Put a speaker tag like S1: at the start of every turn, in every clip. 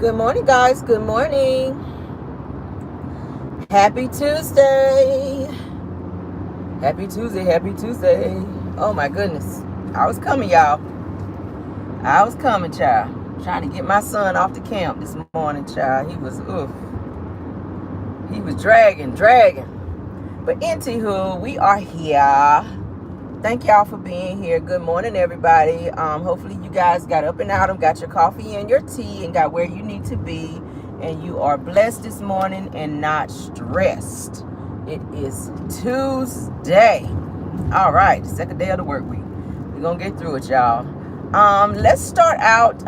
S1: Good morning, guys. Good morning. Happy Tuesday. Happy Tuesday. Happy Tuesday. Oh, my goodness. I was coming, y'all. I was coming, child. Trying to get my son off the camp this morning, child. He was, He was dragging. But anywho, we are here. Thank y'all for being here. Good morning, everybody. Hopefully you guys got up and out and got your coffee and your tea and got where you need to be. And you are blessed this morning and not stressed. It is Tuesday. All right, second day of the work week. We're going to get through it, y'all. Let's start out.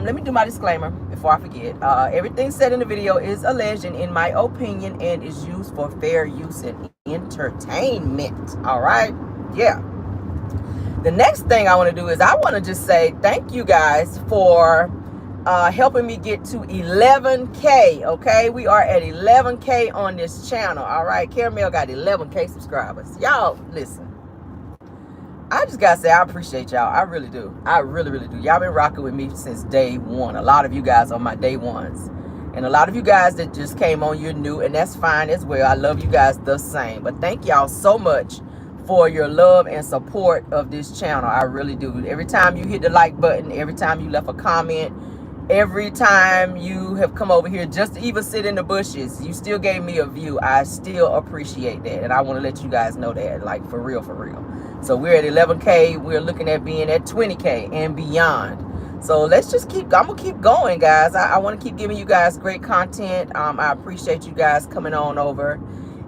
S1: Let me do my disclaimer before I forget. Everything said in the video is alleged and in my opinion and is used for fair use and entertainment. All right? Yeah. The next thing I want to do is I want to just say thank you guys for helping me get to 11K, okay? We are at 11K on this channel, all right? Caramel got 11K subscribers. Y'all, listen. I just got to say I appreciate y'all. I really do. I really, really do. Y'all been rocking with me since day one. A lot of you guys are my day ones. And a lot of you guys that just came on, you're new, and that's fine as well. I love you guys the same. But thank y'all so much for your love and support of this channel. I really do. Every time you hit the like button, every time you left a comment, every time you have come over here just to even sit in the bushes, you still gave me a view. I still appreciate that. And I want to let you guys know that, like, for real, for real. So we're at 11K. We're looking at being at 20K and beyond. So let's just I'm going to keep going, guys. I want to keep giving you guys great content. I appreciate you guys coming on over.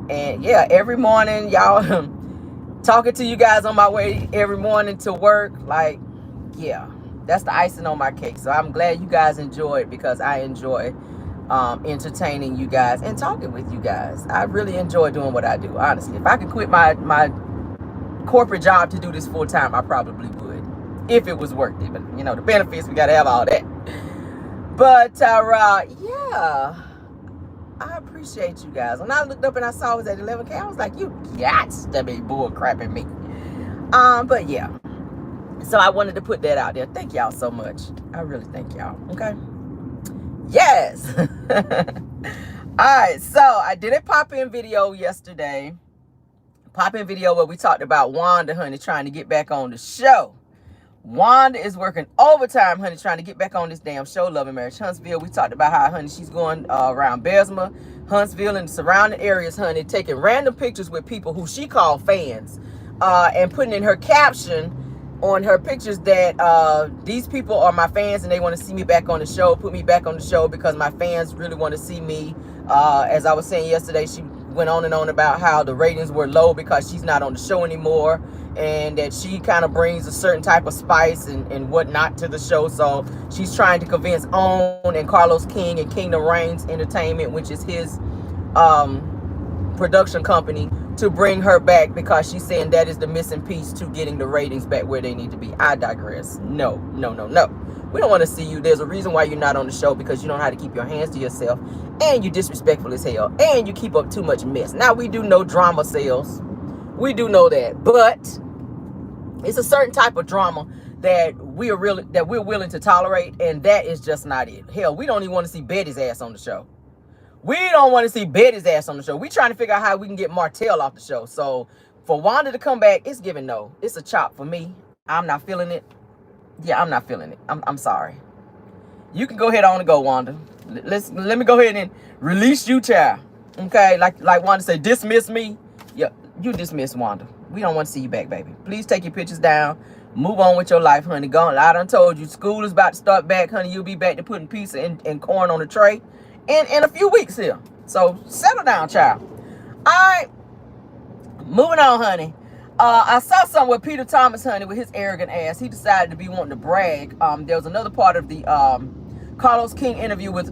S1: And yeah, every morning, y'all, talking to you guys on my way every morning to work. Like, yeah, that's the icing on my cake. So I'm glad you guys enjoy it because I enjoy entertaining you guys and talking with you guys. I really enjoy doing what I do, honestly. If I could quit my corporate job to do this full time, I probably would, if it was worth it. But you know, the benefits, we gotta have all that. But yeah, I appreciate you guys. When I looked up and I saw it was at 11K, I was like, you got to be bull crapping me. But yeah, so I wanted to put that out there. Thank y'all so much. I really thank y'all. Okay. Yes. All right. So I did a pop-in video yesterday. Pop-in video where we talked about Wanda, honey, trying to get back on the show. Wanda is working overtime, honey, trying to get back on this damn show, Love and Marriage Huntsville. We talked about how, honey, she's going around Bessemer, Huntsville, and the surrounding areas, honey, taking random pictures with people who she called fans, and putting in her caption on her pictures that these people are my fans and they want to see me back on the show, put me back on the show because my fans really want to see me. As I was saying yesterday, she went on and on about how the ratings were low because she's not on the show anymore, and that she kind of brings a certain type of spice and whatnot to the show. So she's trying to convince OWN and Carlos King and Kingdom Reigns Entertainment, which is his production company, to bring her back because she's saying that is the missing piece to getting the ratings back where they need to be. I digress. No. We don't want to see you. There's a reason why you're not on the show, because you don't know how to keep your hands to yourself, and you're disrespectful as hell, and you keep up too much mess. Now, we do know drama sells. We do know that, but it's a certain type of drama that we're willing to tolerate, and that is just not it. Hell, we don't even want to see Betty's ass on the show. We don't want to see Betty's ass on the show. We're trying to figure out how we can get Martell off the show. So for Wanda to come back, it's giving no. It's a chop for me. I'm not feeling it. Yeah, I'm not feeling it. I'm sorry. You can go ahead on and go, Wanda. Let me go ahead and release you, child. Okay, like Wanda said, dismiss me. Yeah, you dismiss Wanda. We don't want to see you back, baby. Please take your pictures down. Move on with your life, honey. Go on. I done told you, school is about to start back, honey. You'll be back to putting pizza and corn on the tray in a few weeks here. So settle down, child. All right, moving on, honey. I saw something with Peter Thomas, honey, with his arrogant ass. He decided to be wanting to brag. There was another part of the Carlos King interview with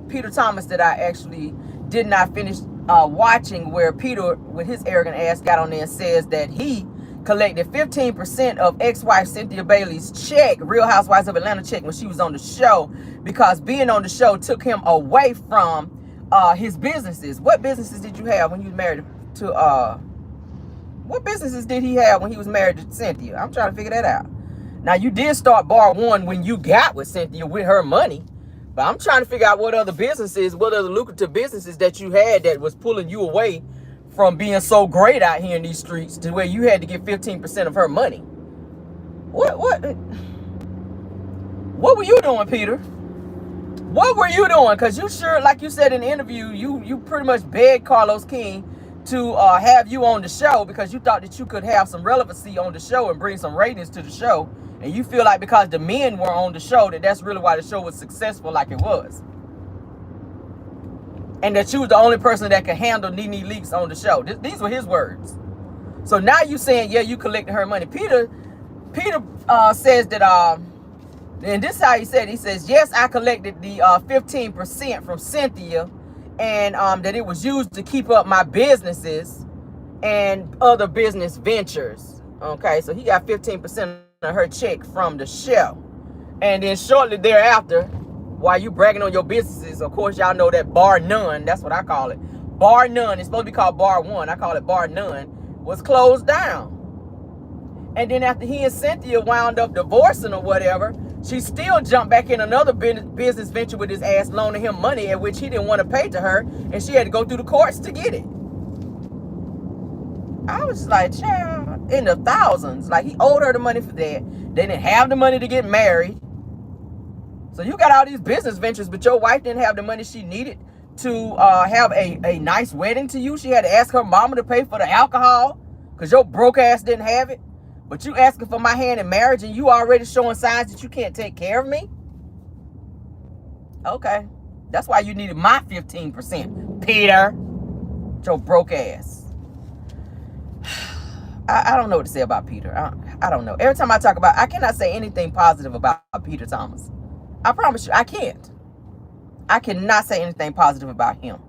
S1: Peter Thomas that I actually did not finish watching, where Peter, with his arrogant ass, got on there and says that he collected 15% of ex-wife Cynthia Bailey's check, Real Housewives of Atlanta check, when she was on the show, because being on the show took him away from his businesses. What businesses did you have when you was married to what businesses did he have when he was married to Cynthia? I'm trying to figure that out. Now, you did start Bar One when you got with Cynthia with her money, But I'm trying to figure out what other lucrative businesses that you had that was pulling you away from being so great out here in these streets to where you had to get 15% of her money. What were you doing, Peter? What were you doing? Because you sure, like you said in the interview, you pretty much begged Carlos King to have you on the show because you thought that you could have some relevancy on the show and bring some ratings to the show. And you feel like because the men were on the show, that's really why the show was successful like it was. And that you was the only person that could handle Nene Leakes on the show. These were his words. So now you saying, yeah, you collected her money. Peter says that, and this is how he said, he says, yes, I collected the 15% from Cynthia, and that it was used to keep up my businesses and other business ventures. Okay, so he got 15% of her check from the show. And then shortly thereafter, while you bragging on your businesses, of course, y'all know that bar none, that's what I call it. Bar none, it's supposed to be called bar one, I call it bar none, was closed down. And then after he and Cynthia wound up divorcing or whatever, she still jumped back in another business venture with his ass, loaning him money at which he didn't want to pay to her, and she had to go through the courts to get it. I was like, child, in the thousands. Like, he owed her the money for that. They didn't have the money to get married. So you got all these business ventures, but your wife didn't have the money she needed to have a nice wedding to you. She had to ask her mama to pay for the alcohol because your broke ass didn't have it. But you asking for my hand in marriage and you already showing signs that you can't take care of me? Okay. That's why you needed my 15%, Peter. Your broke ass. I don't know what to say about Peter. I don't know. Every time I talk about, I cannot say anything positive about Peter Thomas. I promise you, I can't. I cannot say anything positive about him.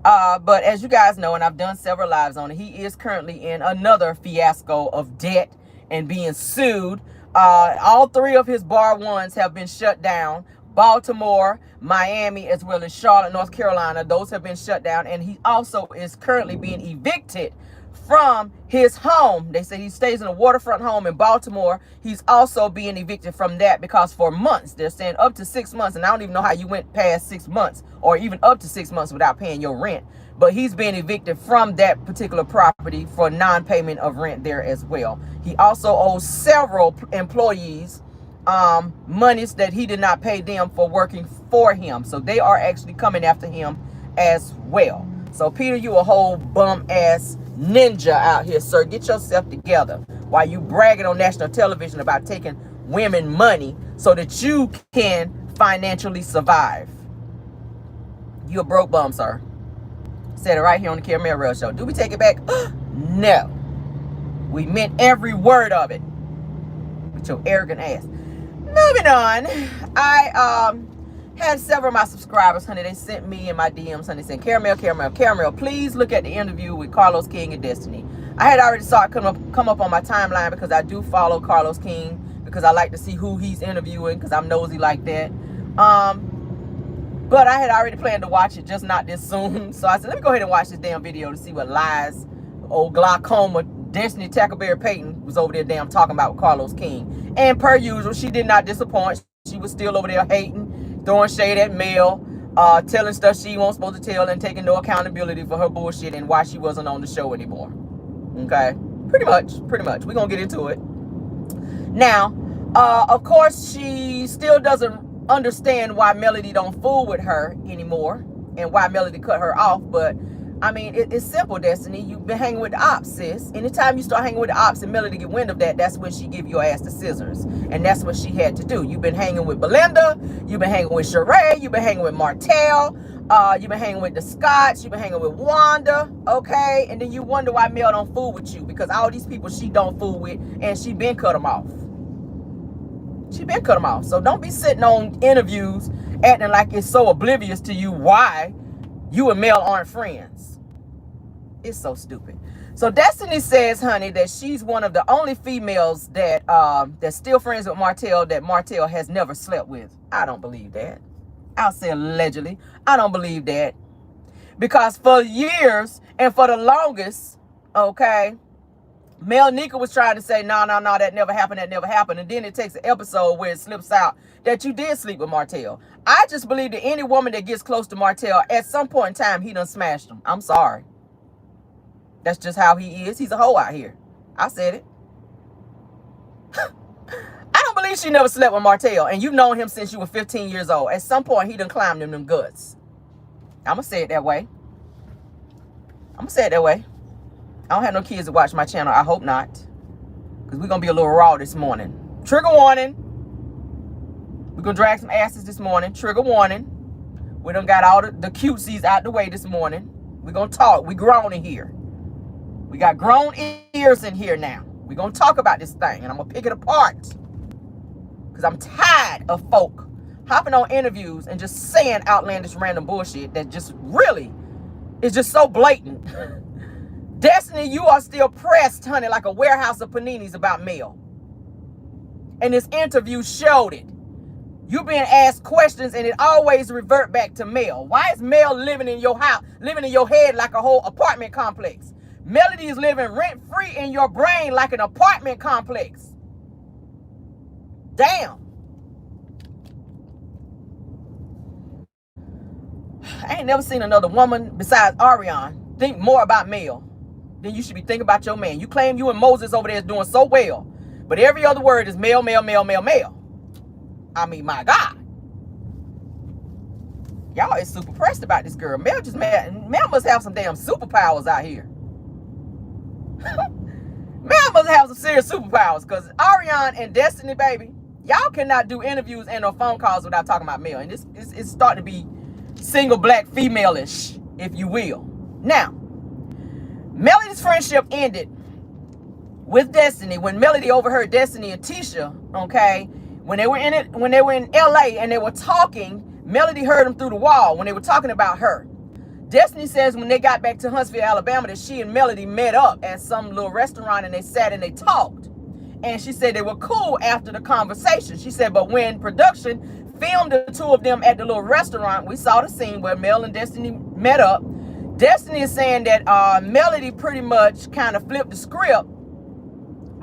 S1: But as you guys know, and I've done several lives on it, he is currently in another fiasco of debt and being sued. All three of his bar ones have been shut down. Baltimore, Miami, as well as Charlotte, North Carolina. Those have been shut down. And he also is currently being evicted from his home. They say he stays in a waterfront home in Baltimore. He's also being evicted from that because for months, they're saying up to 6 months. And I don't even know how you went past 6 months or even up to 6 months without paying your rent. But he's being evicted from that particular property for non-payment of rent there as well. He also owes several employees monies that he did not pay them for working for him. So they are actually coming after him as well. So Peter, you a whole bum ass ninja out here, sir. Get yourself together while you bragging on national television about taking women money so that you can financially survive. You a broke bum, sir. Said it right here on the Caramel Rell Show. Do we take it back? No. We meant every word of it. With your arrogant ass. Moving on. I had several of my subscribers, honey. They sent me in my DMs, honey, saying, Caramel, please look at the interview with Carlos King and Destiny. I had already saw it come up on my timeline because I do follow Carlos King because I like to see who he's interviewing because I'm nosy like that. But I had already planned to watch it, just not this soon. So I said, let me go ahead and watch this damn video to see what lies old glaucoma Destiny Tackleberry Payton was over there damn talking about with Carlos King. And per usual, she did not disappoint. She was still over there hating, throwing shade at Mel, telling stuff she wasn't supposed to tell and taking no accountability for her bullshit and why she wasn't on the show anymore. Okay? Pretty much. We're going to get into it. Now, of course, she still doesn't understand why Melody don't fool with her anymore and why Melody cut her off. But I mean, it's simple, Destiny. You've been hanging with the ops, sis. Anytime you start hanging with the ops and Melody get wind of that, that's when she give your ass the scissors. And that's what she had to do. You've been hanging with Belinda, you've been hanging with Sheree, you've been hanging with Martell, you've been hanging with the Scotts, you've been hanging with Wanda, okay? And then you wonder why Mel don't fool with you, because all these people she don't fool with, and she been cut them off. So don't be sitting on interviews acting like it's so oblivious to you why you and Mel aren't friends. It's so stupid. So Destiny says, honey, that she's one of the only females that that's still friends with Martell that Martell has never slept with. I don't believe that. I'll say allegedly. I don't believe that. Because for years and for the longest, okay, Mel Nika was trying to say, no, that never happened, And then it takes an episode where it slips out that you did sleep with Martell. I just believe that any woman that gets close to Martell, at some point in time, he done smashed them. I'm sorry. That's just how he is. He's a hoe out here. I said it. I don't believe she never slept with Martell, and you've known him since you were 15 years old. At some point, he done climbed them guts. I'm going to say it that way. I don't have no kids to watch my channel. I hope not. Because we're going to be a little raw this morning. Trigger warning. We're going to drag some asses this morning. Trigger warning. We done got all the cutesies out the way this morning. We're going to talk. We grown in here. We got grown ears in here now. We're going to talk about this thing. And I'm going to pick it apart. Because I'm tired of folk hopping on interviews and just saying outlandish random bullshit that just really is just so blatant. Destiny, you are still pressed, honey, like a warehouse of paninis about Mel. And this interview showed it. You being asked questions and it always revert back to Mel. Why is Mel living in your house, living in your head like a whole apartment complex? Melody is living rent-free in your brain like an apartment complex. Damn. I ain't never seen another woman besides Arionne think more about Mel than you should be thinking about your man. You claim you and Moses over there is doing so well, but every other word is Mel. I mean, my God. Y'all is super pressed about this girl. Mel just mad. Mel must have some damn superpowers out here. Mel must have some serious superpowers, because Arionne and Destiny, baby, y'all cannot do interviews and no phone calls without talking about Mel. And it's starting to be single black female-ish, if you will. Now, Melody's friendship ended with Destiny when Melody overheard Destiny and Tisha, okay, when they were in LA and they were talking. Melody heard them through the wall when they were talking about her. Destiny says when they got back to Huntsville, Alabama, that she and Melody met up at some little restaurant and they sat and they talked. And she said they were cool after the conversation. She said, but when production filmed the two of them at the little restaurant, we saw the scene where Mel and Destiny met up. Destiny is saying that Melody pretty much kind of flipped the script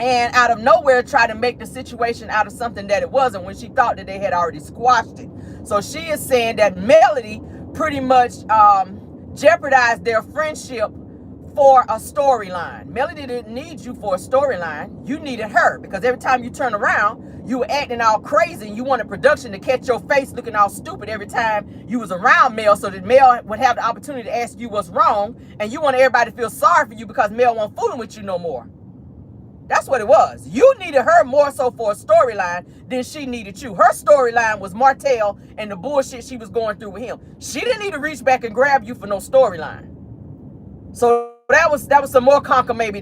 S1: and out of nowhere tried to make the situation out of something that it wasn't when she thought that they had already squashed it. So she is saying that Melody pretty much jeopardized their friendship for a storyline. Melody didn't need you for a storyline. You needed her, because every time you turn around, you were acting all crazy and you wanted production to catch your face looking all stupid every time you was around Mel, so that Mel would have the opportunity to ask you what's wrong, and you wanted everybody to feel sorry for you because Mel wasn't fooling with you no more. That's what it was. You needed her more so for a storyline than she needed you. Her storyline was Martell and the bullshit she was going through with him. She didn't need to reach back and grab you for no storyline. So that was some more cockamamie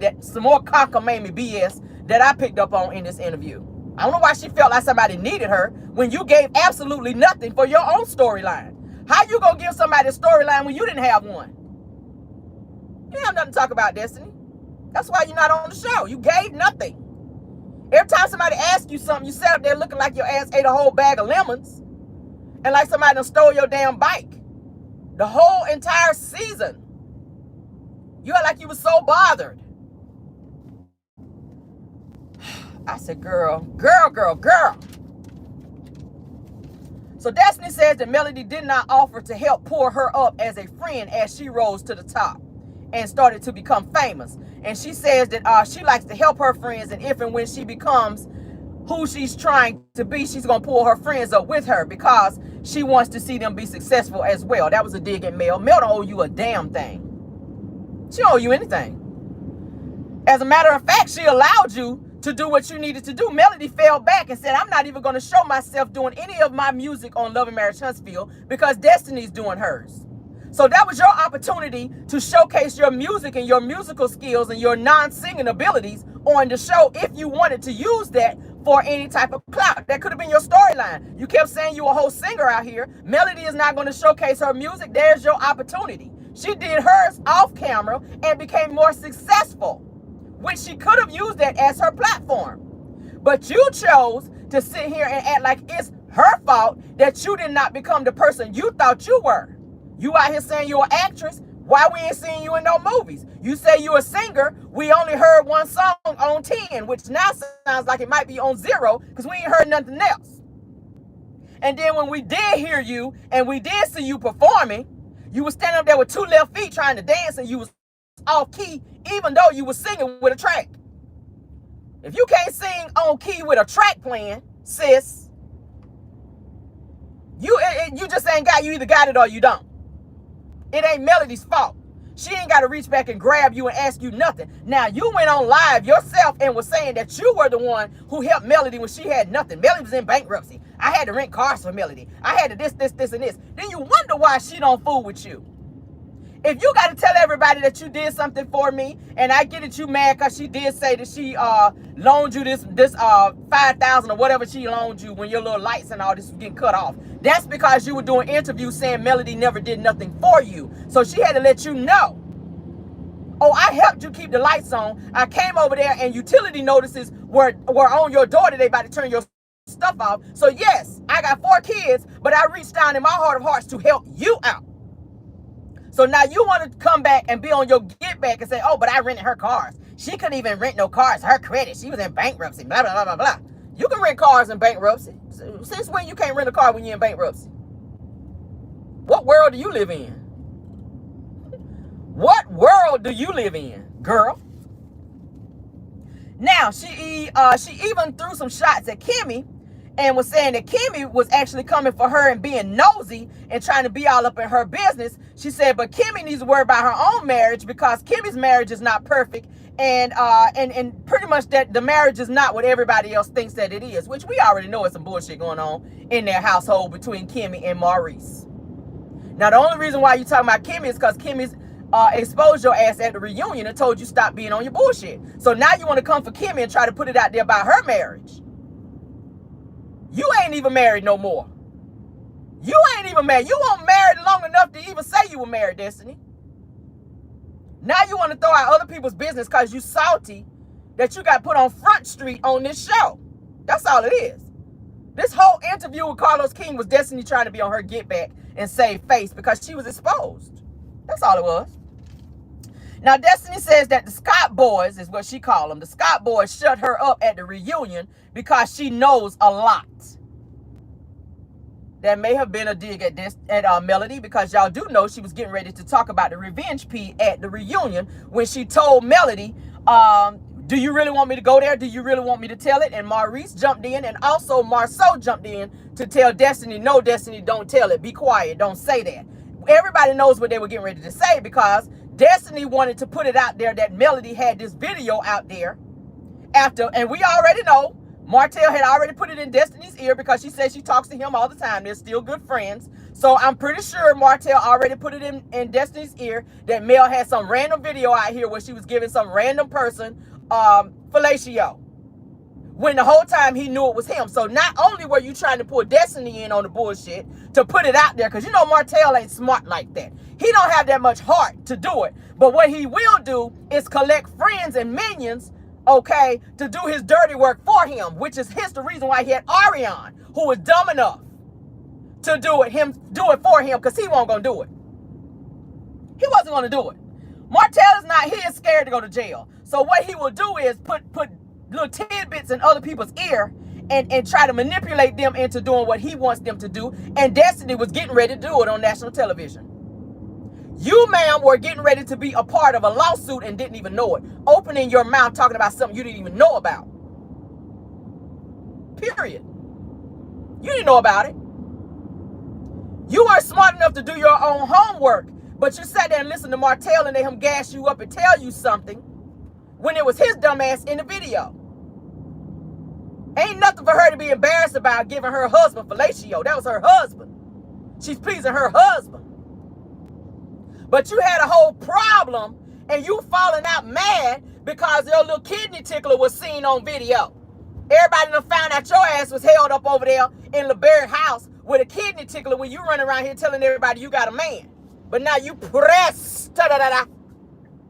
S1: BS that I picked up on in this interview. I don't know why she felt like somebody needed her when you gave absolutely nothing for your own storyline. How you gonna give somebody a storyline when you didn't have one? You didn't have nothing to talk about, Destiny. That's why you're not on the show. You gave nothing. Every time somebody asks you something, you sat up there looking like your ass ate a whole bag of lemons and like somebody done stole your damn bike. The whole entire season. You act like you were so bothered. I said, girl. So Destiny says that Melody did not offer to help pull her up as a friend as she rose to the top and started to become famous. And she says that she likes to help her friends, and if and when she becomes who she's trying to be, she's going to pull her friends up with her because she wants to see them be successful as well. That was a dig at Mel. Mel don't owe you a damn thing. She don't owe you anything. As a matter of fact, she allowed you to do what you needed to do. Melody fell back and said, I'm not even going to show myself doing any of my music on Love and Marriage Huntsville because Destiny's doing hers. So that was your opportunity to showcase your music and your musical skills and your non-singing abilities on the show if you wanted to use that for any type of clout. That could have been your storyline. You kept saying you a whole singer out here. Melody is not going to showcase her music. There's your opportunity. She did hers off camera and became more successful, which she could have used that as her platform. But you chose to sit here and act like it's her fault that you did not become the person you thought you were. You out here saying you're an actress. Why we ain't seeing you in no movies? You say you a singer. We only heard one song on 10, which now sounds like it might be on 0 because we ain't heard nothing else. And then when we did hear you and we did see you performing, you was standing up there with 2 left feet trying to dance and you was off key even though you was singing with a track. If you can't sing on key with a track playing, sis, you just ain't got, you either got it or you don't. It ain't Melody's fault. She ain't got to reach back and grab you and ask you nothing. Now, you went on live yourself and was saying that you were the one who helped Melody when she had nothing. Melody was in bankruptcy. I had to rent cars for Melody. I had to this, and this. Then you wonder why she don't fool with you. If you got to tell everybody that you did something for me, and I get it, you mad because she did say that she loaned you this $5,000 or whatever she loaned you when your little lights and all this was getting cut off. That's because you were doing interviews saying Melody never did nothing for you. So she had to let you know. Oh, I helped you keep the lights on. I came over there and utility notices were on your door today about to turn your stuff off. So yes, I got 4 kids, but I reached down in my heart of hearts to help you out. So now you want to come back and be on your get back and say, oh, but I rented her cars. She couldn't even rent no cars. Her credit. She was in bankruptcy. Blah, blah, blah, blah, blah. You can rent cars in bankruptcy. Since when you can't rent a car when you're in bankruptcy? What world do you live in? What world do you live in, girl? Now, she even threw some shots at Kimmy and was saying that Kimmy was actually coming for her and being nosy and trying to be all up in her business. She said, but Kimmy needs to worry about her own marriage because Kimmy's marriage is not perfect. And pretty much that the marriage is not what everybody else thinks that it is, which we already know is some bullshit going on in their household between Kimmy and Maurice. Now, the only reason why you talking about Kimmy is because Kimmy's exposed your ass at the reunion and told you stop being on your bullshit. So now you want to come for Kimmy and try to put it out there about her marriage. You ain't even married no more. You ain't even married. You weren't married long enough to even say you were married, Destiny. Now you want to throw out other people's business because you salty that you got put on Front Street on this show. That's all it is. This whole interview with Carlos King was Destiny trying to be on her get back and save face because she was exposed. That's all it was. Now, Destiny says that the Scott boys, is what she called them, the Scott boys shut her up at the reunion because she knows a lot. That may have been a dig at Melody because y'all do know she was getting ready to talk about the revenge P at the reunion when she told Melody, do you really want me to go there? Do you really want me to tell it? And Maurice jumped in and also Marceau jumped in to tell Destiny, no, Destiny, don't tell it. Be quiet. Don't say that. Everybody knows what they were getting ready to say because Destiny wanted to put it out there that Melody had this video out there after, and we already know Martell had already put it in Destiny's ear because she says she talks to him all the time. They're still good friends. So I'm pretty sure Martell already put it in Destiny's ear that Mel had some random video out here where she was giving some random person fellatio. When the whole time he knew it was him. So not only were you trying to pull Destiny in on the bullshit to put it out there, because you know Martell ain't smart like that. He don't have that much heart to do it. But what he will do is collect friends and minions, okay, to do his dirty work for him, which is the reason why he had Arionne, who was dumb enough to do it for him, because he wasn't going to do it. He wasn't going to do it. Martell is not, he is scared to go to jail. So what he will do is put little tidbits in other people's ear and try to manipulate them into doing what he wants them to do. And Destiny was getting ready to do it on national television. You, ma'am, were getting ready to be a part of a lawsuit and didn't even know it. Opening your mouth talking about something you didn't even know about. Period. You didn't know about it. You weren't smart enough to do your own homework, but you sat there and listened to Martell and let him gas you up and tell you something when it was his dumb ass in the video. Ain't nothing for her to be embarrassed about giving her husband fellatio. That was her husband. She's pleasing her husband. But you had a whole problem and you falling out mad because your little kidney tickler was seen on video. Everybody done found out your ass was held up over there in LeBerry house with a kidney tickler when you run around here telling everybody you got a man. But now you press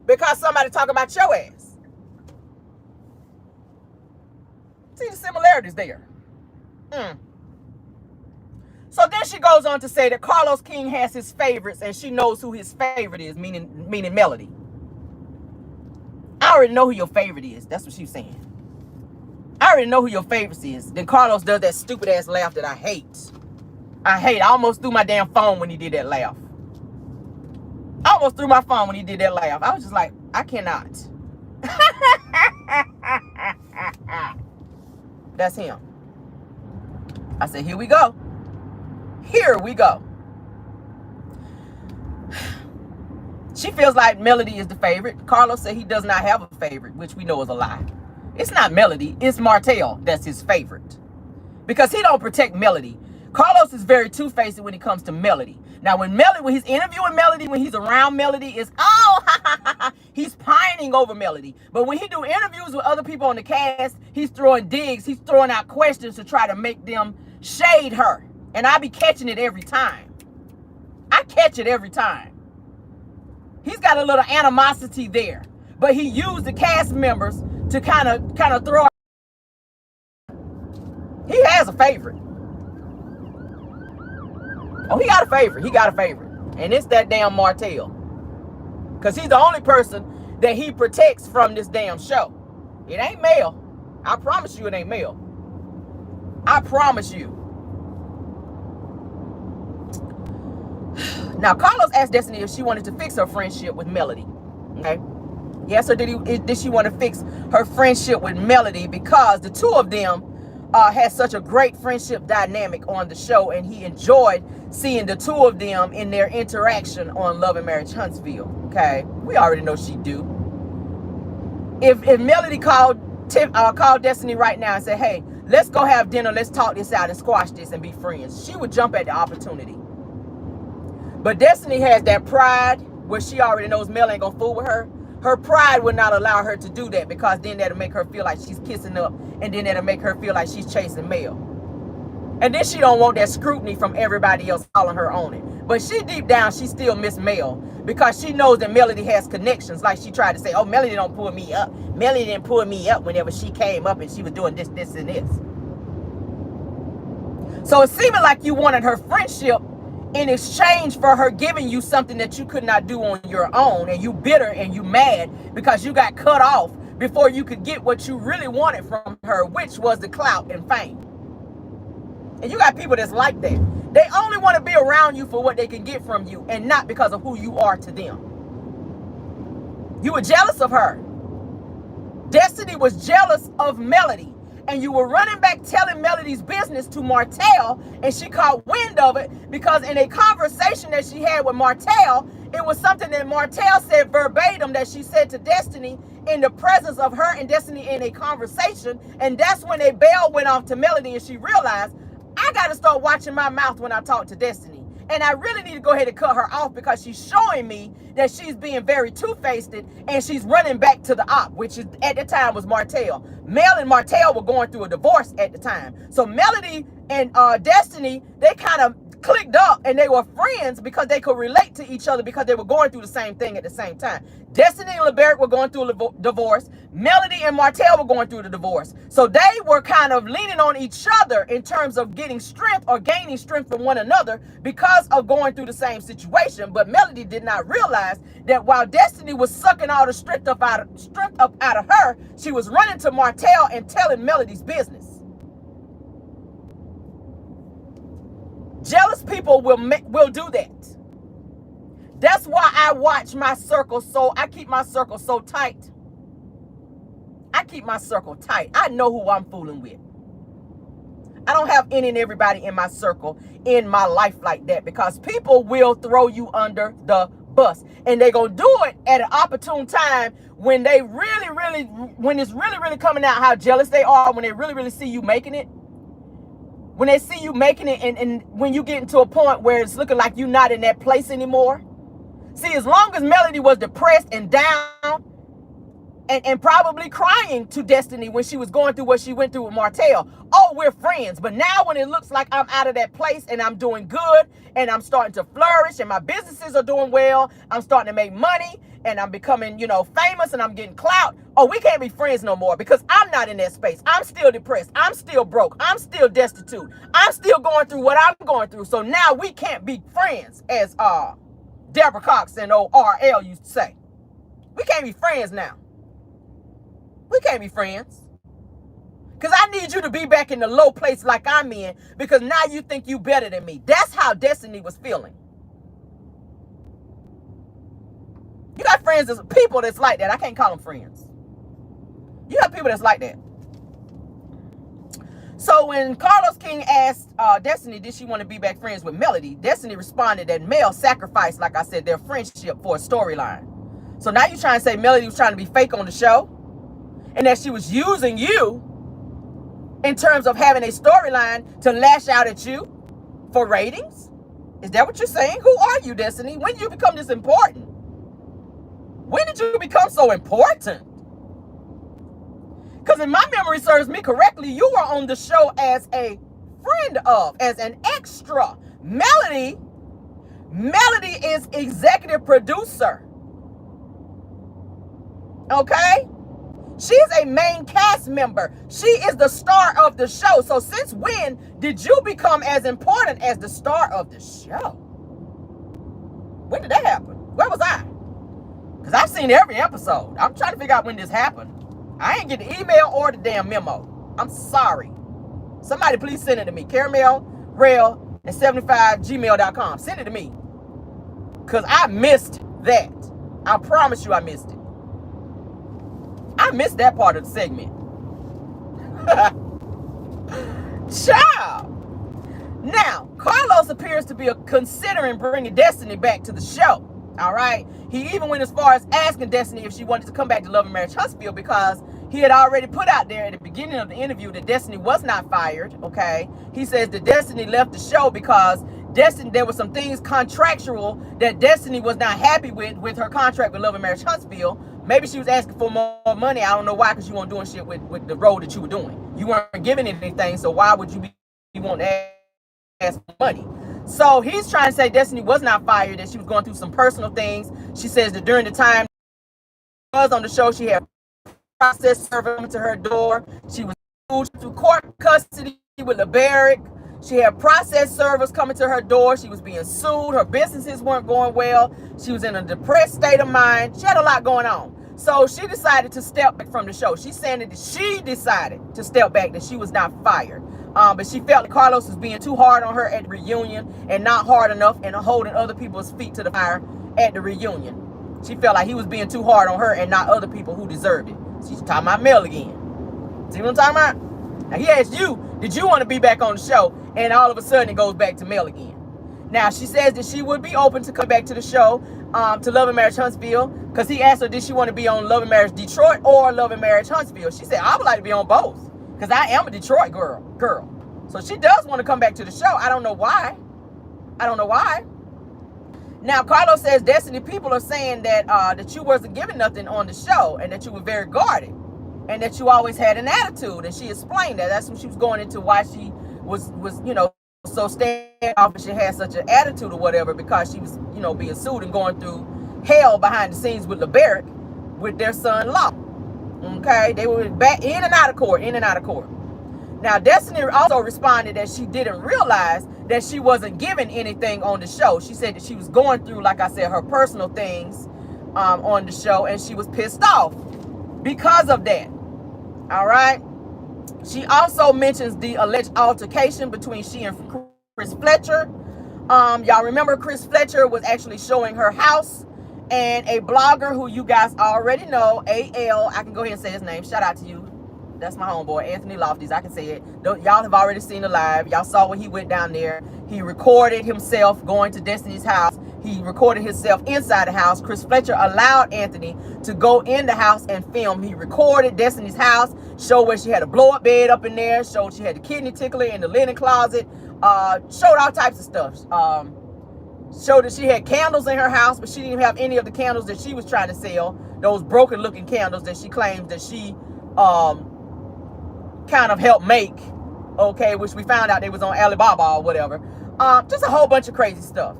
S1: because somebody talking about your ass. See the similarities there. So then she goes on to say that Carlos King has his favorites and she knows who his favorite is, meaning Melody. I already know who your favorite is. That's what she's saying. I already know who your favorite is. Then Carlos does that stupid ass laugh that I hate. I almost threw my damn phone when he did that laugh. I almost threw my phone when he did that laugh. I was just like, I cannot. That's him. I said, here we go. Here we go. She feels like Melody is the favorite. Carlos said he does not have a favorite, which we know is a lie. It's not Melody. It's Martell that's his favorite. Because he don't protect Melody. Carlos is very two-faced when it comes to Melody. Now, when he's interviewing Melody, when he's around Melody, it's, he's pining over Melody. But when he do interviews with other people on the cast, he's throwing digs. He's throwing out questions to try to make them shade her. And I be catching it every time. I catch it every time. He's got a little animosity there. But he used the cast members to kind of throw out. He has a favorite. Oh, he got a favorite. He got a favorite. And it's that damn Martell. Because he's the only person that he protects from this damn show. It ain't Mel. I promise you it ain't Mel. I promise you. Now, Carlos asked Destiny if she wanted to fix her friendship with Melody. Okay? Yes, or did she want to fix her friendship with Melody because the two of them had such a great friendship dynamic on the show, and he enjoyed seeing the two of them in their interaction on Love and Marriage Huntsville. Okay, we already know she do. If Melody called Destiny right now and said, "Hey, let's go have dinner, let's talk this out and squash this and be friends," she would jump at the opportunity. But Destiny has that pride where she already knows Mel ain't gonna fool with her. Her pride would not allow her to do that because then that'll make her feel like she's kissing up, and then that'll make her feel like she's chasing Mel. And then she don't want that scrutiny from everybody else calling her on it. But she deep down, she still miss Mel because she knows that Melody has connections. Like she tried to say, oh, Melody don't pull me up. Melody didn't pull me up whenever she came up and she was doing this, this, and this. So it seemed like you wanted her friendship in exchange for her giving you something that you could not do on your own, and you bitter and you mad because you got cut off before you could get what you really wanted from her, which was the clout and fame. And you got people that's like that. They only want to be around you for what they can get from you and not because of who you are to them. You were jealous of her. Destiny was jealous of Melody. And you were running back telling Melody's business to Martell, and she caught wind of it because in a conversation that she had with Martell, it was something that Martell said verbatim that she said to Destiny in the presence of her and Destiny in a conversation. And that's when a bell went off to Melody and she realized, I got to start watching my mouth when I talk to Destiny. And I really need to go ahead and cut her off because she's showing me that she's being very two-faced and she's running back to the op, which is, at the time was Martell. Mel and Martell were going through a divorce at the time. So Melody and Destiny, they kind of clicked up and they were friends because they could relate to each other because they were going through the same thing at the same time. Destiny and LeBerick were going through a divorce. Melody and Martell were going through the divorce. So they were kind of leaning on each other in terms of getting strength or gaining strength from one another because of going through the same situation. But Melody did not realize that while Destiny was sucking all the strength up out of her, she was running to Martell and telling Melody's business. Jealous people will do that. That's why I watch my circle I keep my circle so tight. I keep my circle tight. I know who I'm fooling with. I don't have any and everybody in my circle in my life like that because people will throw you under the bus. And they're going to do it at an opportune time when they when it's really coming out how jealous they are, when they really see you making it. When they see you making it and when you get into a point where it's looking like you're not in that place anymore. See, as long as Melody was depressed and down and probably crying to Destiny when she was going through what she went through with Martell, oh, we're friends. But now when it looks like I'm out of that place and I'm doing good and I'm starting to flourish and my businesses are doing well, I'm starting to make money and I'm becoming, you know, famous and I'm getting clout, oh, we can't be friends no more because I'm not in that space. I'm still depressed. I'm still broke. I'm still destitute. I'm still going through what I'm going through. So now we can't be friends, as Deborah Cox and old RL used to say. We can't be friends now. We can't be friends. Because I need you to be back in the low place like I'm in, because now you think you better than me. That's how Destiny was feeling. You got friends, as people that's like that. I can't call them friends. You have people that's like that. So when Carlos King asked Destiny, did she want to be back friends with Melody, Destiny responded that Mel sacrificed, like I said, their friendship for a storyline. So now you're trying to say Melody was trying to be fake on the show, and that she was using you in terms of having a storyline to lash out at you for ratings? Is that what you're saying? Who are you, Destiny? When did you become this important? When did you become so important? Because if my memory serves me correctly, you were on the show as a friend of, as an extra. Melody is executive producer. Okay? She's a main cast member. She is the star of the show. So since when did you become as important as the star of the show? When did that happen? Where was I? Because I've seen every episode. I'm trying to figure out when this happened. I ain't get the email or the damn memo. I'm sorry. Somebody please send it to me. Caramel, Rell, and 75gmail.com. Send it to me. Because I missed that. I promise you I missed it. I missed that part of the segment. Child. Now, Carlos appears to be considering bringing Destiny back to the show. All right. He even went as far as asking Destiny if she wanted to come back to Love and Marriage Huntsville, because he had already put out there at the beginning of the interview that Destiny was not fired. Okay. He says that Destiny left the show because there were some things contractual that Destiny was not happy with her contract with Love and Marriage Huntsville. Maybe she was asking for more money. I don't know why, because you weren't doing shit with the role that you were doing. You weren't giving anything, so why would you want to ask for money? So he's trying to say Destiny was not fired, that she was going through some personal things. She says that during the time she was on the show, she had process server coming to her door. She was through court custody with LeBaric. She had process servers coming to her door. She was being sued. Her businesses weren't going well. She was in a depressed state of mind. She had a lot going on. So she decided to step back from the show. She's saying that she decided to step back, that she was not fired. But she felt that Carlos was being too hard on her at the reunion and not hard enough and holding other people's feet to the fire at the reunion. She felt like he was being too hard on her and not other people who deserved it. She's talking about Mel again. See what I'm talking about? Now he asked you, did you want to be back on the show? And all of a sudden it goes back to Mel again. Now she says that she would be open to come back to the show, to Love and Marriage Huntsville, because he asked her, did she want to be on Love and Marriage Detroit or Love and Marriage Huntsville? She said, I would like to be on both, because I am a Detroit girl. So she does want to come back to the show. I don't know why. Now Carlos says, Destiny, people are saying that that you wasn't giving nothing on the show and that you were very guarded and that you always had an attitude. And she explained that. That's when she was going into why she was you know, so standoffish and had such an attitude or whatever, because she was, you know, being sued and going through hell behind the scenes with LeBaric with their son-in-law. Okay, they were back in and out of court. Now Destiny also responded that she didn't realize that she wasn't giving anything on the show. She said that she was going through, like I said, her personal things on the show, and she was pissed off because of that. All right. She also mentions the alleged altercation between she and Chris Fletcher. Y'all remember Chris Fletcher was actually showing her house, and a blogger who you guys already know, AL, I can go ahead and say his name. Shout out to you. That's my homeboy, Anthony Lofties. I can say it. Y'all have already seen the live. Y'all saw when he went down there. He recorded himself going to Destiny's house. He recorded himself inside the house. Chris Fletcher allowed Anthony to go in the house and film. He recorded Destiny's house, showed where she had a blow-up bed up in there, showed she had the kidney tickler in the linen closet, showed all types of stuff. Showed that she had candles in her house, but she didn't have any of the candles that she was trying to sell. Those broken-looking candles that she claims that she kind of helped make, okay, which we found out they was on Alibaba or whatever. Just a whole bunch of crazy stuff.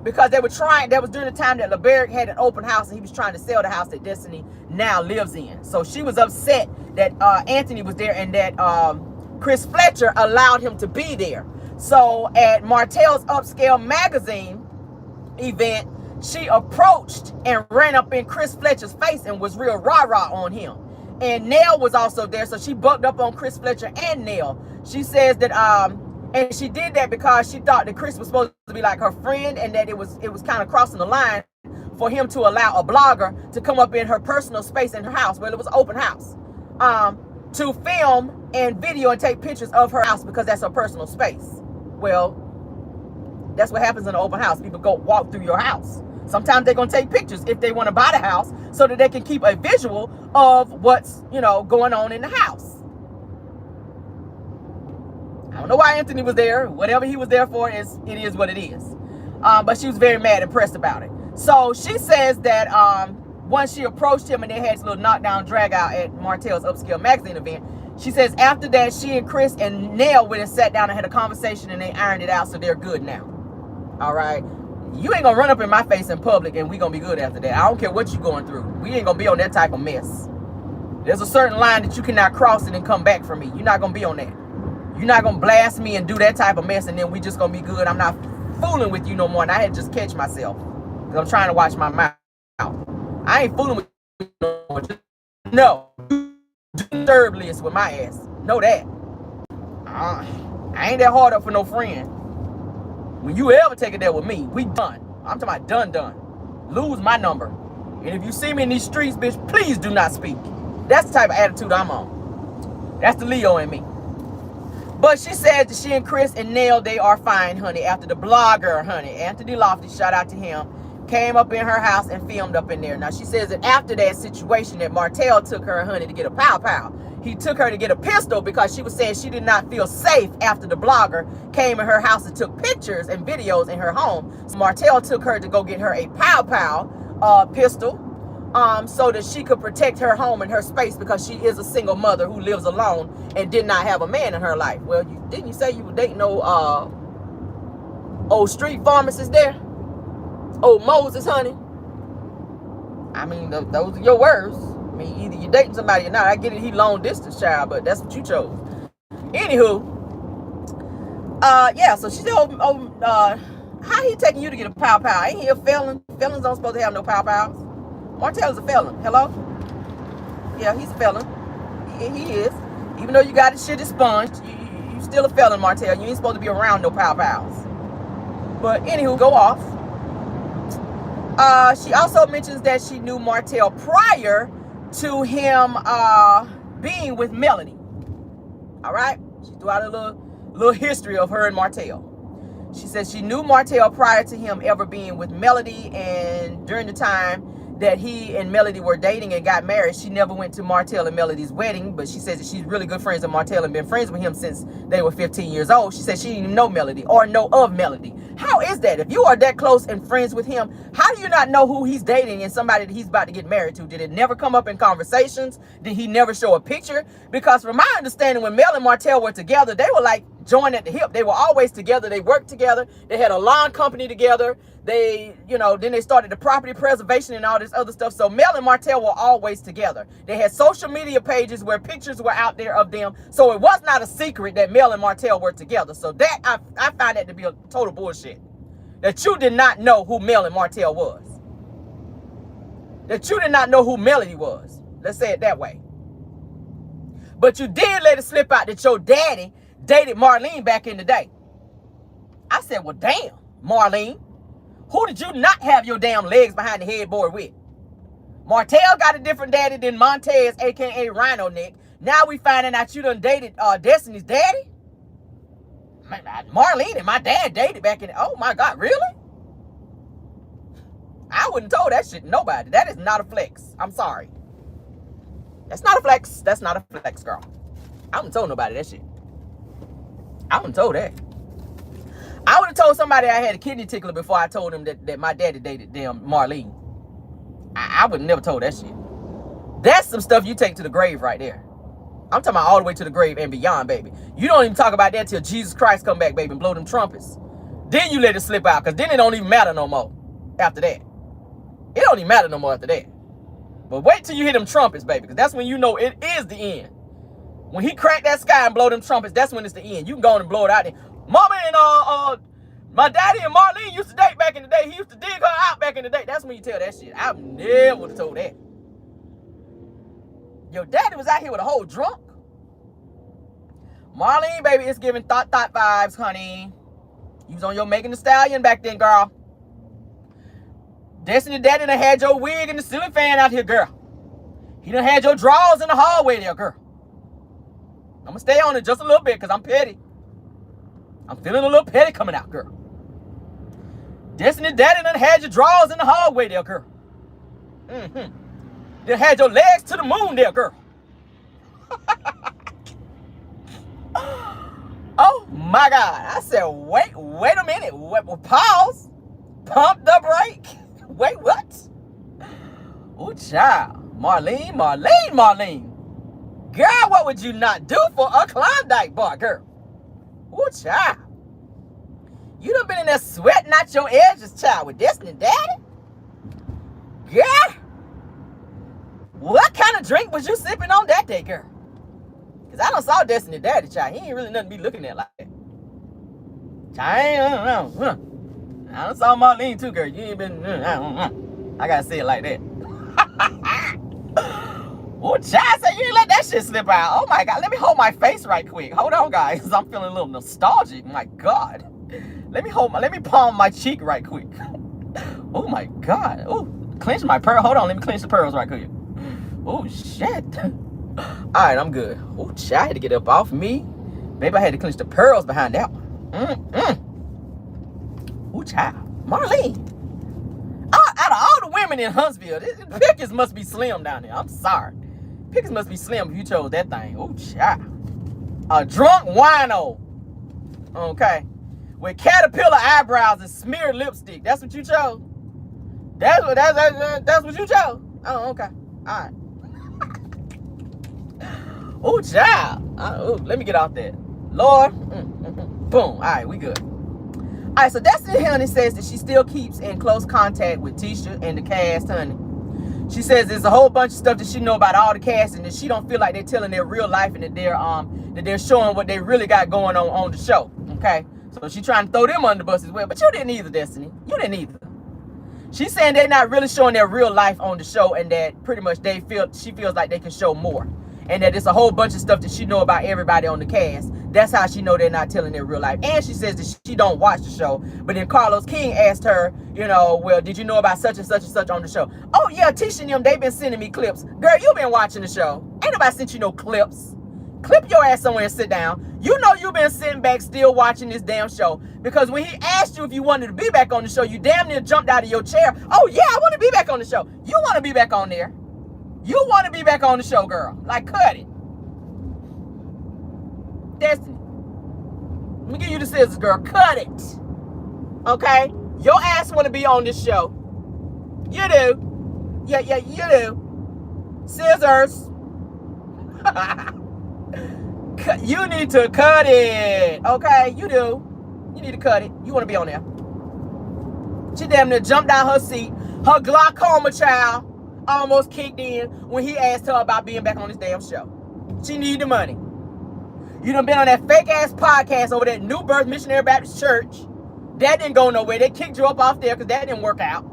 S1: because they were trying, that was during the time that LeBerick had an open house and he was trying to sell the house that Destiny now lives in. So she was upset that Anthony was there and that Chris Fletcher allowed him to be there. So at Martell's Upscale magazine event, she approached and ran up in Chris Fletcher's face and was real rah-rah on him. And Nell was also there, so she bucked up on Chris Fletcher and Nell. She says that and she did that because she thought that Chris was supposed to be like her friend, and that it was kind of crossing the line for him to allow a blogger to come up in her personal space in her house, well, it was an open house, to film and video and take pictures of her house because that's her personal space. Well, that's what happens in an open house. People go walk through your house. Sometimes they're going to take pictures if they want to buy the house so that they can keep a visual of what's, going on in the house. I don't know why Anthony was there. Whatever he was there for, it is what it is. But she was very mad and pressed about it. So she says that once she approached him and they had this little knockdown drag out at Martell's Upscale magazine event, she says after that, she and Chris and Nell went and sat down and had a conversation and they ironed it out, so they're good now. All right? You ain't gonna run up in my face in public and we gonna be good after that. I don't care what you're going through. We ain't gonna be on that type of mess. There's a certain line that you cannot cross it and come back from me. You're not gonna be on that. You're not gonna blast me and do that type of mess and then we just gonna be good. I'm not fooling with you no more. And I had to just catch myself because I'm trying to watch my mouth. I ain't fooling with you no more. No. Third list with my ass. Know that. I ain't that hard up for no friend. When you ever take it there with me, we done. I'm talking about done. Lose my number. And if you see me in these streets, bitch, please do not speak. That's the type of attitude I'm on. That's the Leo in me. But she said that she and Chris and Nell, they are fine, honey, after the blogger, honey, Anthony Lofty, shout out to him, came up in her house and filmed up in there. Now, she says that after that situation that Martell took her, honey, to get a pow-pow. He took her to get a pistol because she was saying she did not feel safe after the blogger came in her house and took pictures and videos in her home. So Martell took her to go get her a pow-pow pistol so that she could protect her home and her space because she is a single mother who lives alone and did not have a man in her life. Well, didn't you say you were dating no old street pharmacist there? Old Moses, honey. I mean, those are your words. I mean, either you're dating somebody or not. I get it, he long distance, child, but that's what you chose. Anywho, yeah, so she said, how he taking you to get a pow-pow? Ain't he a felon? Felons don't supposed to have no pow-pows. Martell's a felon. Hello? Yeah, he's a felon. He is. Even though you got his shit expunged, you still a felon, Martell. You ain't supposed to be around no pow-pows. But anywho, go off. She also mentions that she knew Martell prior to him being with Melody. All right? She threw out a little history of her and Martell. She says she knew Martell prior to him ever being with Melody, and during the time that he and Melody were dating and got married, she never went to Martell and Melody's wedding, but she says that she's really good friends with Martell and been friends with him since they were 15 years old. She said she didn't even know Melody or know of Melody. How is that? If you are that close and friends with him, how do you not know who he's dating and somebody that he's about to get married to? Did it never come up in conversations? Did he never show a picture? Because from my understanding, when Mel and Martell were together, they were like joined at the hip. They were always together. They worked together. They had a lawn company together. They, then they started the property preservation and all this other stuff. So Mel and Martell were always together. They had social media pages where pictures were out there of them. So it was not a secret that Mel and Martell were together. So that, I find that to be a total bullshit. That you did not know who Mel and Martell was. That you did not know who Melody was. Let's say it that way. But you did let it slip out that your daddy dated Marlene back in the day. I said, well, damn, Marlene. Who did you not have your damn legs behind the headboard with? Martell got a different daddy than Montez, a.k.a. Rhino Neck. Now we finding out you done dated Destiny's daddy? Marlene and my dad dated back in... Oh, my God, really? I wouldn't told that shit to nobody. That is not a flex. I'm sorry. That's not a flex. That's not a flex, girl. I wouldn't told nobody that shit. I wouldn't told that. I would have told somebody I had a kidney tickler before I told them that my daddy dated damn Marlene. I would have never told that shit. That's some stuff you take to the grave right there. I'm talking about all the way to the grave and beyond, baby. You don't even talk about that till Jesus Christ come back, baby, and blow them trumpets. Then you let it slip out, because then it don't even matter no more after that. It don't even matter no more after that. But wait till you hear them trumpets, baby, because that's when you know it is the end. When he crack that sky and blow them trumpets, that's when it's the end. You can go on and blow it out there. Mama and my daddy and Marlene used to date back in the day. He used to dig her out back in the day. That's when you tell that shit. I never would have told that. Your daddy was out here with a whole drunk. Marlene, baby, it's giving thought vibes, honey. You was on your Megan Thee Stallion back then, girl. Destiny Daddy done had your wig and the ceiling fan out here, girl. He done had your drawers in the hallway there, girl. I'm going to stay on it just a little bit because I'm petty. I'm feeling a little petty coming out, girl. Destiny Daddy done had your drawers in the hallway there, girl. Done had your legs to the moon there, girl. Oh, my God. I said, wait a minute. Pause. Pump the brake. Wait, what? Oh, child. Marlene. Girl, what would you not do for a Klondike bar, girl? Oh, child. You done been in there sweating out your edges, child, with Destiny Daddy? Girl. What kind of drink was you sipping on that day, girl? Because I done saw Destiny Daddy, child. He ain't really nothing to be looking at like that. Child, I don't know. I done saw Marlene too, girl. You ain't been, I don't know. I gotta say it like that. Oh, child, say you ain't let that shit slip out. Oh, my God. Let me hold my face right quick. Hold on, guys. I'm feeling a little nostalgic. My God. Let me palm my cheek right quick. Oh, my God. Oh, clench my pearl. Hold on. Let me clench the pearls right quick. Oh, shit. All right, I'm good. Oh, child, I had to get up off me. Maybe I had to clench the pearls behind that one. Oh, child. Marlene. Out of all the women in Huntsville, Pickens must be slim down there. I'm sorry. Pickens must be slim if you chose that thing. Oh, child. A drunk wino. Okay. With caterpillar eyebrows and smeared lipstick. That's what you chose? That's what you chose? Oh, okay. All right. Oh, child. Oh, let me get off that. Lord. Boom. All right, we good. All right, so Destiny Honey says that she still keeps in close contact with Tisha and the cast, honey. She says there's a whole bunch of stuff that she know about all the cast and that she don't feel like they're telling their real life and that they're showing what they really got going on the show. Okay, so she's trying to throw them under the bus as well. But you didn't either, Destiny. You didn't either. She's saying they're not really showing their real life on the show and that pretty much she feels like they can show more. And that it's a whole bunch of stuff that she know about everybody on the cast. That's how she know they're not telling their real life. And she says that she don't watch the show. But then Carlos King asked her, well, did you know about such and such and such on the show? Oh, yeah, Tisha and them, they've been sending me clips. Girl, you been watching the show. Ain't nobody sent you no clips. Clip your ass somewhere and sit down. You know you've been sitting back still watching this damn show. Because when he asked you if you wanted to be back on the show, you damn near jumped out of your chair. Oh, yeah, I want to be back on the show. You want to be back on there. You want to be back on the show, girl. Like, cut it. Destiny. Let me give you the scissors, girl. Cut it. Okay? Your ass want to be on this show. You do. Yeah, you do. Scissors. You need to cut it. Okay? You do. You need to cut it. You want to be on there. She damn near jumped out her seat. Her glaucoma child almost kicked in when he asked her about being back on this damn show. She need the money. You done been on that fake ass podcast over there at New Birth Missionary Baptist Church. That didn't go nowhere. They kicked you up off there because that didn't work out.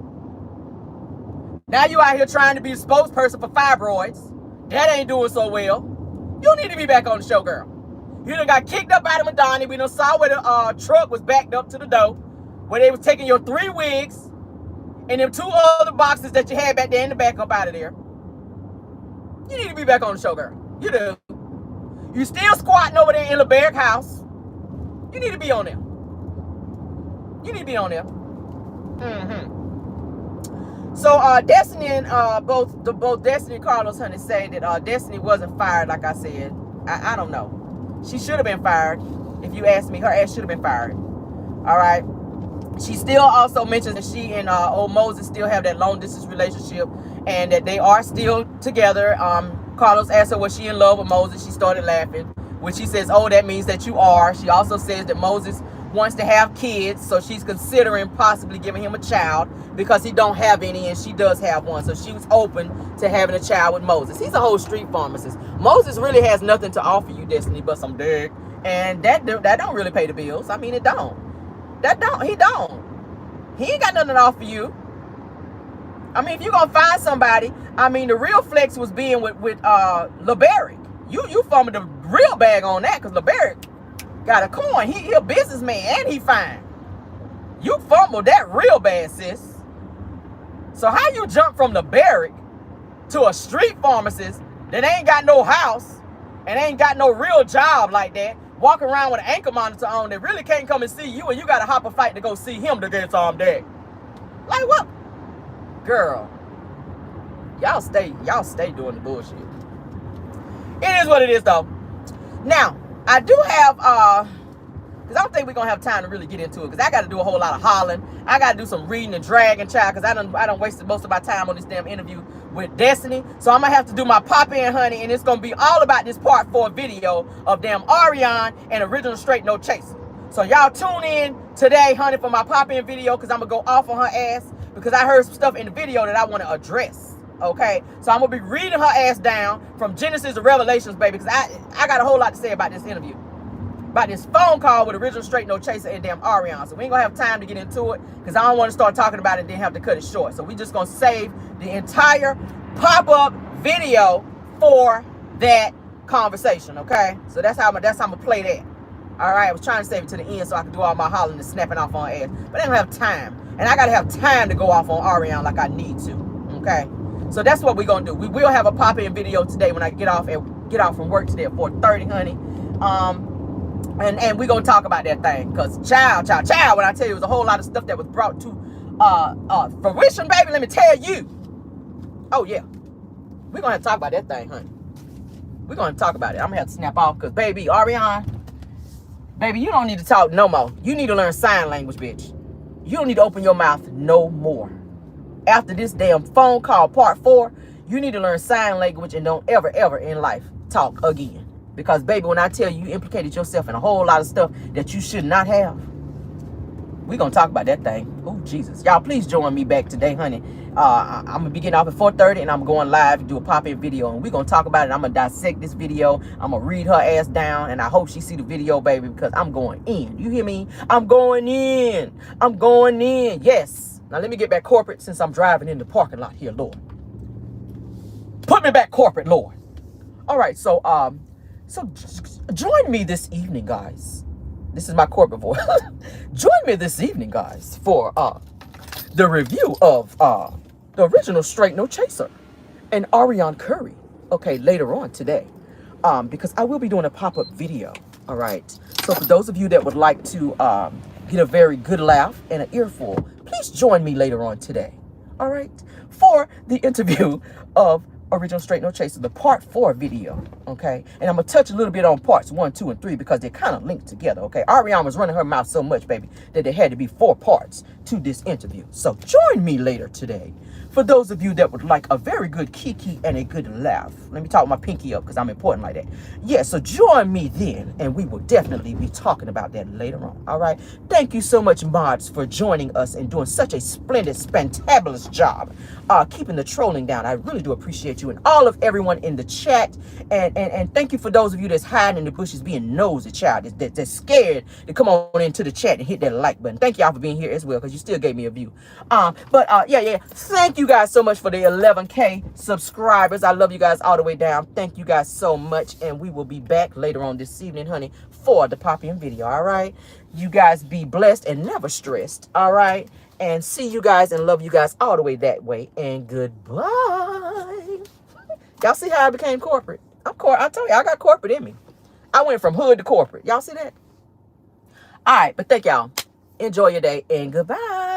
S1: Now you out here trying to be a spokesperson for fibroids. That ain't doing so well. You need to be back on the show, girl. You done got kicked up out of Madonna. We done saw where the truck was backed up to the door, where they was taking your 3 wigs and them 2 other boxes that you had back there in the back up out of there. You need to be back on the show, girl. You do. You still squatting over there in the LeBerg house. You need to be on there. You need to be on there. So Destiny and both Destiny and Carlos Honey say that Destiny wasn't fired, like I said. I don't know. She should have been fired. If you ask me, her ass should have been fired. All right. She still also mentions that she and old Moses still have that long distance relationship and that they are still together. Carlos asked her, was she in love with Moses? She started laughing, which she says, oh, that means that you are. She also says that Moses wants to have kids, so she's considering possibly giving him a child because he don't have any and she does have one. So she was open to having a child with Moses. He's a whole street pharmacist. Moses really has nothing to offer you, Destiny, but some dick. And that don't really pay the bills. I mean, he don't. He ain't got nothing to offer you. I mean, if you're gonna find somebody, I mean, the real flex was being with LeBaric. You fumbled the real bag on that because LeBaric got a coin. He a businessman and he fine. You fumbled that real bad, sis. So how you jump from LeBaric to a street pharmacist that ain't got no house and ain't got no real job like that, walking around with an ankle monitor on that really can't come and see you, and you got to hop a fight to go see him to get some dick? Like what? Girl, y'all stay doing the bullshit. It is what it is, though. Now, I do have, because I don't think we're going to have time to really get into it, because I got to do a whole lot of hollering. I got to do some reading and dragging, child, because I done wasted most of my time on this damn interview with Destiny. So I'm going to have to do my pop-in, honey, and it's going to be all about this part 4 video of damn Arionne and Original Straight No Chaser. So y'all tune in today, honey, for my pop-in video, because I'm going to go off on her ass, because I heard some stuff in the video that I want to address. Okay, so I'm gonna be reading her ass down from Genesis to Revelations, baby, because I got a whole lot to say about this interview, about this phone call with Original Straight No Chaser and damn Arionne. So we ain't gonna have time to get into it because I don't want to start talking about it and then have to cut it short. So we just gonna save the entire pop-up video for that conversation. Okay, so that's how I'm gonna play that. All right, I was trying to save it to the end so I could do all my hollering and snapping off on her ass, but I don't have time, and I gotta have time to go off on Arionne like I need to. Okay. So that's what we're gonna do. We will have a pop-in video today when I get off from work today at 4:30, honey. And we're gonna talk about that thing. Cause child, when I tell you it was a whole lot of stuff that was brought to fruition, baby, let me tell you. Oh yeah. We're gonna have to talk about that thing, honey. We're gonna talk about it. I'm gonna have to snap off because baby, Arionne, baby, you don't need to talk no more. You need to learn sign language, bitch. You don't need to open your mouth no more. After this damn phone call part 4, you need to learn sign language and don't ever in life talk again. Because baby, when I tell you, you implicated yourself in a whole lot of stuff that you should not have. We're going to talk about that thing. Oh, Jesus. Y'all, please join me back today, honey. I'm going to be getting off at 4:30 and I'm going live to do a pop-in video. And we're going to talk about it. I'm going to dissect this video. I'm going to read her ass down. And I hope she see the video, baby, because I'm going in. You hear me? I'm going in. I'm going in. Yes. Now, let me get back corporate since I'm driving in the parking lot here, Lord. Put me back corporate, Lord. All right, so join me this evening, guys. This is my corporate voice. Join me this evening, guys, for the review of the Original Straight No Chaser and Arionne Curry. Okay, later on today, because I will be doing a pop-up video. All right. So for those of you that would like to get a very good laugh and an earful, please join me later on today, all right, for the interview of Original Straight No Chaser, the part 4 video, okay? And I'm going to touch a little bit on parts 1, 2, and 3 because they're kind of linked together, okay? Arionne was running her mouth so much, baby, that there had to be 4 parts to this interview. So join me later today for those of you that would like a very good kiki and a good laugh. Let me talk my pinky up because I'm important like that. Yeah, so join me then, and we will definitely be talking about that later on, all right? Thank you so much, mods, for joining us and doing such a splendid, fantabulous job keeping the trolling down. I really do appreciate you and all of everyone in the chat. And thank you for those of you that's hiding in the bushes being nosy, child, that's scared to come on into the chat and hit that like button. Thank y'all for being here as well because you still gave me a view. Yeah. Thank you guys so much for the 11K subscribers. I love you guys all the way down. Thank you guys so much. And we will be back later on this evening, honey, for the pop-in video, all right? You guys be blessed and never stressed, all right? And see you guys and love you guys all the way that way. And goodbye. Y'all see how I became corporate? I told you, I got corporate in me. I went from hood to corporate. Y'all see that? All right, but thank y'all. Enjoy your day and goodbye.